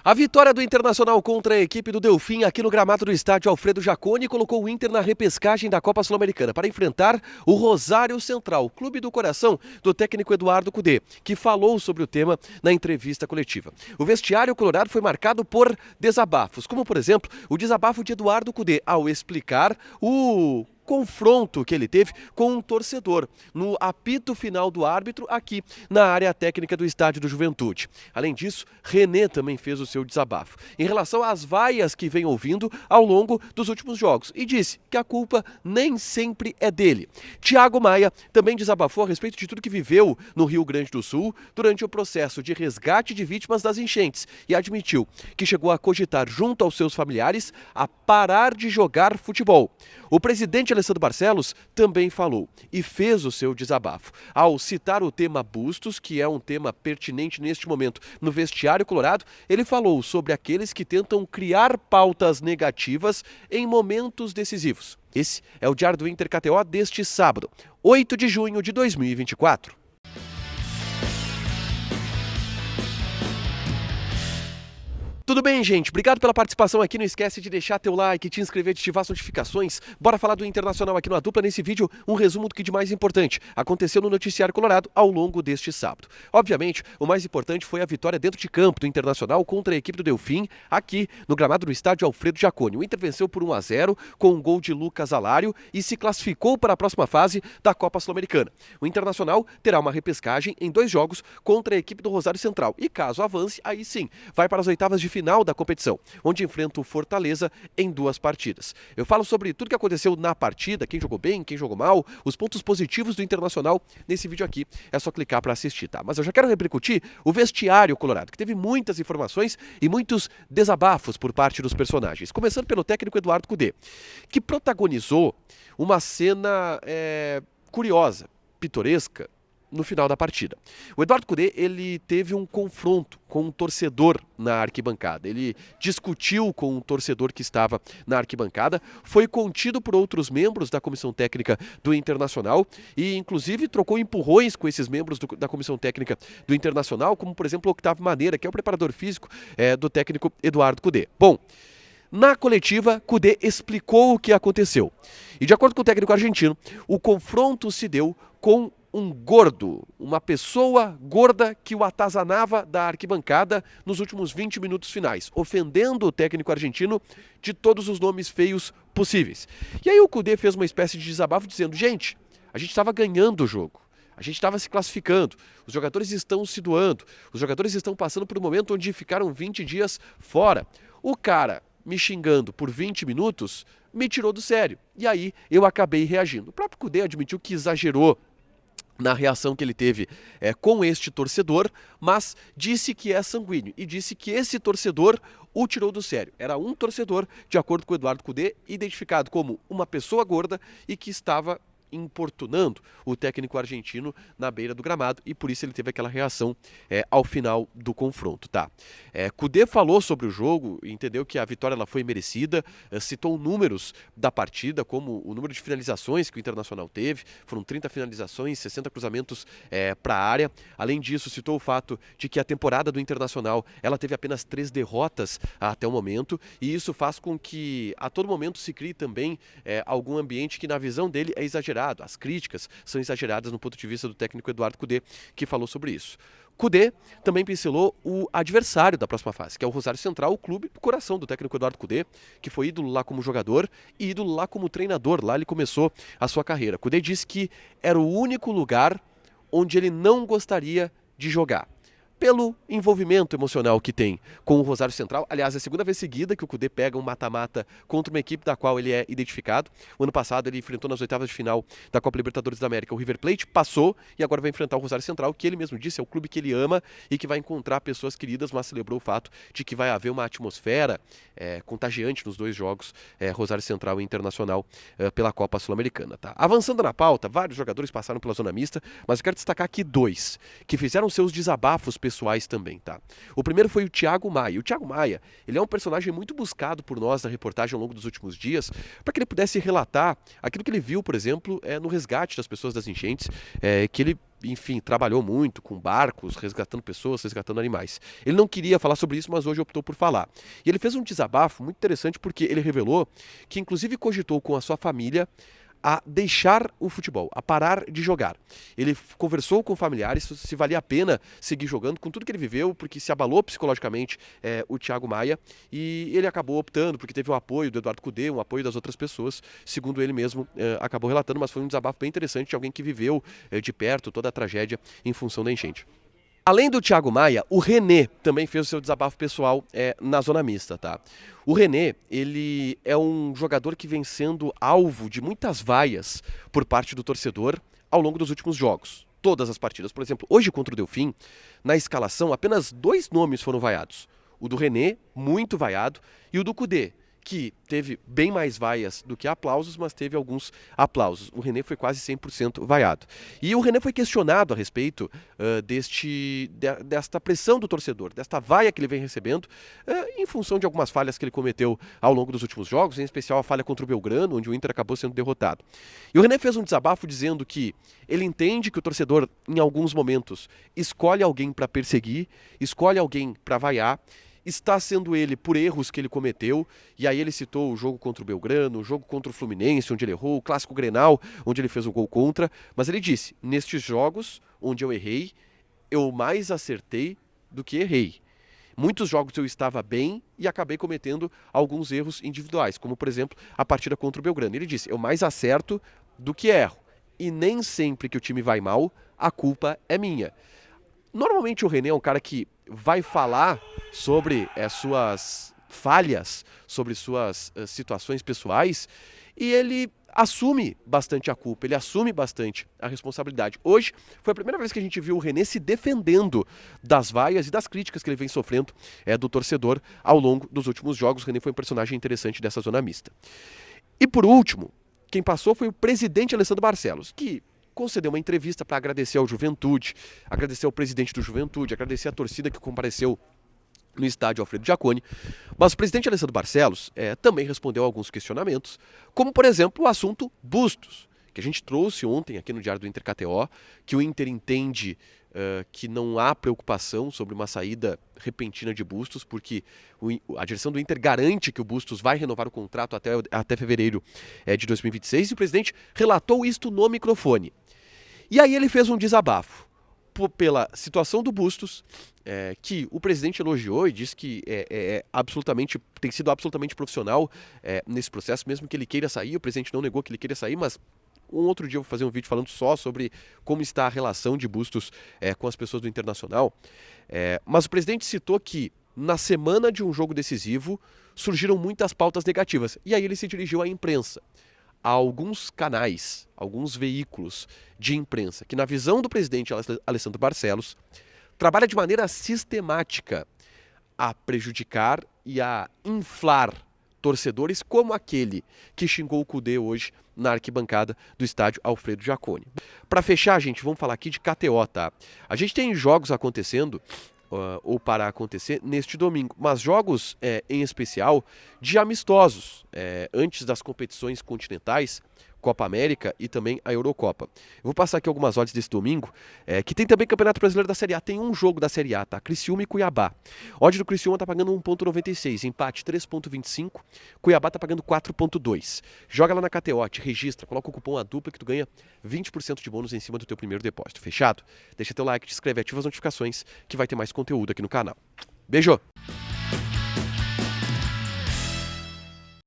A vitória do Internacional contra a equipe do Delfim aqui no gramado do estádio Alfredo Jaconi colocou o Inter na repescagem da Copa Sul-Americana para enfrentar o Rosário Central, clube do coração do técnico Eduardo Cudê, que falou sobre o tema na entrevista coletiva. O vestiário colorado foi marcado por desabafos, como por exemplo o desabafo de Eduardo Cudê ao explicar o confronto que ele teve com um torcedor no apito final do árbitro aqui na área técnica do estádio do Juventude. Além disso, René também fez o seu desabafo em relação às vaias que vem ouvindo ao longo dos últimos jogos e disse que a culpa nem sempre é dele. Thiago Maia também desabafou a respeito de tudo que viveu no Rio Grande do Sul durante o processo de resgate de vítimas das enchentes e admitiu que chegou a cogitar junto aos seus familiares a parar de jogar futebol. O presidente Alessandro Barcelos também falou e fez o seu desabafo ao citar o tema Bustos, que é um tema pertinente neste momento no vestiário colorado. Ele falou sobre aqueles que tentam criar pautas negativas em momentos decisivos. Esse é o Diário do Inter KTO deste sábado, 8 de junho de 2024. Tudo bem, gente? Obrigado pela participação aqui. Não esquece de deixar teu like, te inscrever, de ativar as notificações. Bora falar do Internacional aqui no A Dupla. Nesse vídeo, um resumo do que de mais importante aconteceu no noticiário colorado ao longo deste sábado. Obviamente, o mais importante foi a vitória dentro de campo do Internacional contra a equipe do Delfim, aqui no gramado do estádio Alfredo Jaconi. O Inter venceu por 1-0 com um gol de Lucas Alário e se classificou para a próxima fase da Copa Sul-Americana. O Internacional terá uma repescagem em 2 jogos contra a equipe do Rosário Central. E caso avance, aí sim, vai para as oitavas de final da competição, onde enfrenta o Fortaleza em 2 partidas. Eu falo sobre tudo que aconteceu na partida, quem jogou bem, quem jogou mal, os pontos positivos do Internacional nesse vídeo aqui. É só clicar para assistir, tá? Mas eu já quero repercutir o vestiário colorado, que teve muitas informações e muitos desabafos por parte dos personagens. Começando pelo técnico Eduardo Cudê, que protagonizou uma cena curiosa, pitoresca, no final da partida. O Eduardo Cudê, ele teve um confronto com um torcedor na arquibancada. Ele discutiu com um torcedor que estava na arquibancada, foi contido por outros membros da comissão técnica do Internacional e, inclusive, trocou empurrões com esses membros da comissão técnica do Internacional, como, por exemplo, o Octávio Maneira, que é o preparador físico do técnico Eduardo Cudê. Bom, na coletiva, Cudê explicou o que aconteceu. E, de acordo com o técnico argentino, o confronto se deu com um gordo, uma pessoa gorda que o atazanava da arquibancada nos últimos 20 minutos finais, ofendendo o técnico argentino de todos os nomes feios possíveis. E aí o Cudê fez uma espécie de desabafo dizendo: gente, a gente estava ganhando o jogo. A gente estava se classificando, os jogadores estão se doando, os jogadores estão passando por um momento onde ficaram 20 dias fora. O cara me xingando por 20 minutos me tirou do sério. E aí eu acabei reagindo. O próprio Cudê admitiu que exagerou na reação que ele teve com este torcedor, mas disse que é sanguíneo e disse que esse torcedor o tirou do sério. Era um torcedor, de acordo com o Eduardo Cudê, identificado como uma pessoa gorda e que estava importunando o técnico argentino na beira do gramado e por isso ele teve aquela reação ao final do confronto, tá? Cudê falou sobre o jogo, entendeu que a vitória ela foi merecida, citou números da partida, como o número de finalizações que o Internacional teve, foram 30 finalizações, 60 cruzamentos para a área. Além disso, citou o fato de que a temporada do Internacional ela teve apenas 3 derrotas até o momento e isso faz com que a todo momento se crie também algum ambiente que na visão dele é exagerado. As críticas são exageradas no ponto de vista do técnico Eduardo Cudê, que falou sobre isso. Cudê também pincelou o adversário da próxima fase, que é o Rosário Central, o clube do coração do técnico Eduardo Cudê, que foi ídolo lá como jogador e ídolo lá como treinador. Lá ele começou a sua carreira. Cudê disse que era o único lugar onde ele não gostaria de jogar, pelo envolvimento emocional que tem com o Rosário Central. Aliás, é a segunda vez seguida que o Cudê pega um mata-mata contra uma equipe da qual ele é identificado. O ano passado ele enfrentou nas oitavas de final da Copa Libertadores da América o River Plate, passou e agora vai enfrentar o Rosário Central, que ele mesmo disse é o clube que ele ama e que vai encontrar pessoas queridas, mas celebrou o fato de que vai haver uma atmosfera contagiante nos 2 jogos, Rosário Central e Internacional, pela Copa Sul-Americana. Tá? Avançando na pauta, vários jogadores passaram pela zona mista, mas eu quero destacar aqui 2 que fizeram seus desabafos pessoais também, tá? O primeiro foi o Thiago Maia. O Thiago Maia, ele é um personagem muito buscado por nós na reportagem ao longo dos últimos dias, para que ele pudesse relatar aquilo que ele viu, por exemplo, no resgate das pessoas das enchentes, que ele enfim, trabalhou muito com barcos, resgatando pessoas, resgatando animais. Ele não queria falar sobre isso, mas hoje optou por falar. E ele fez um desabafo muito interessante porque ele revelou que inclusive cogitou com a sua família a deixar o futebol, a parar de jogar. Ele conversou com familiares se valia a pena seguir jogando com tudo que ele viveu, porque se abalou psicologicamente o Thiago Maia, e ele acabou optando, porque teve o apoio do Eduardo Cudê, um apoio das outras pessoas, segundo ele mesmo acabou relatando, mas foi um desabafo bem interessante de alguém que viveu de perto toda a tragédia em função da enchente. Além do Thiago Maia, o René também fez o seu desabafo pessoal na zona mista, tá? O René, ele é um jogador que vem sendo alvo de muitas vaias por parte do torcedor ao longo dos últimos jogos. Todas as partidas. Por exemplo, hoje contra o Delfim, na escalação, apenas 2 nomes foram vaiados. O do René, muito vaiado, e o do Cudê, que teve bem mais vaias do que aplausos, mas teve alguns aplausos. O René foi quase 100% vaiado. E o René foi questionado a respeito desta pressão do torcedor, desta vaia que ele vem recebendo, em função de algumas falhas que ele cometeu ao longo dos últimos jogos, em especial a falha contra o Belgrano, onde o Inter acabou sendo derrotado. E o René fez um desabafo dizendo que ele entende que o torcedor, em alguns momentos, escolhe alguém para perseguir, escolhe alguém para vaiar, está sendo ele por erros que ele cometeu, e aí ele citou o jogo contra o Belgrano, o jogo contra o Fluminense, onde ele errou, o clássico Grenal, onde ele fez o gol contra, mas ele disse, nestes jogos onde eu errei, eu mais acertei do que errei. Muitos jogos eu estava bem e acabei cometendo alguns erros individuais, como por exemplo a partida contra o Belgrano. Ele disse, eu mais acerto do que erro, e nem sempre que o time vai mal, a culpa é minha. Normalmente o René é um cara que vai falar sobre suas falhas, sobre suas situações pessoais, e ele assume bastante a culpa, ele assume bastante a responsabilidade. Hoje foi a primeira vez que a gente viu o René se defendendo das vaias e das críticas que ele vem sofrendo do torcedor ao longo dos últimos jogos. O René foi um personagem interessante dessa zona mista. E por último, quem passou foi o presidente Alessandro Barcelos, que concedeu uma entrevista para agradecer ao Juventude, agradecer ao presidente do Juventude, agradecer a torcida que compareceu no estádio Alfredo Jaconi. Mas o presidente Alessandro Barcelos também respondeu a alguns questionamentos, como por exemplo o assunto Bustos, que a gente trouxe ontem aqui no Diário do Inter KTO, que o Inter entende que não há preocupação sobre uma saída repentina de Bustos, porque a direção do Inter garante que o Bustos vai renovar o contrato até fevereiro de 2026, e o presidente relatou isto no microfone. E aí ele fez um desabafo pela situação do Bustos, que o presidente elogiou e disse que tem sido absolutamente profissional nesse processo, mesmo que ele queira sair. O presidente não negou que ele queira sair, mas um outro dia eu vou fazer um vídeo falando só sobre como está a relação de Bustos com as pessoas do Internacional. Mas o presidente citou que na semana de um jogo decisivo surgiram muitas pautas negativas, e aí ele se dirigiu à imprensa, a alguns canais, alguns veículos de imprensa, que na visão do presidente Alessandro Barcelos, trabalha de maneira sistemática a prejudicar e a inflar torcedores como aquele que xingou o Cudê hoje na arquibancada do estádio Alfredo Jaconi. Para fechar, gente, vamos falar aqui de KTO, tá? A gente tem jogos acontecendo ou para acontecer neste domingo, mas jogos em especial de amistosos antes das competições continentais, Copa América e também a Eurocopa. Eu vou passar aqui algumas odds desse domingo, que tem também Campeonato Brasileiro da Série A. Tem um jogo da Série A, tá? Criciúma e Cuiabá. Odd do Criciúma tá pagando 1,96, empate 3,25, Cuiabá tá pagando 4,2. Joga lá na KTO, te registra, coloca o cupom ADUPLA que tu ganha 20% de bônus em cima do teu primeiro depósito. Fechado? Deixa teu like, te inscreve, ativa as notificações que vai ter mais conteúdo aqui no canal. Beijo!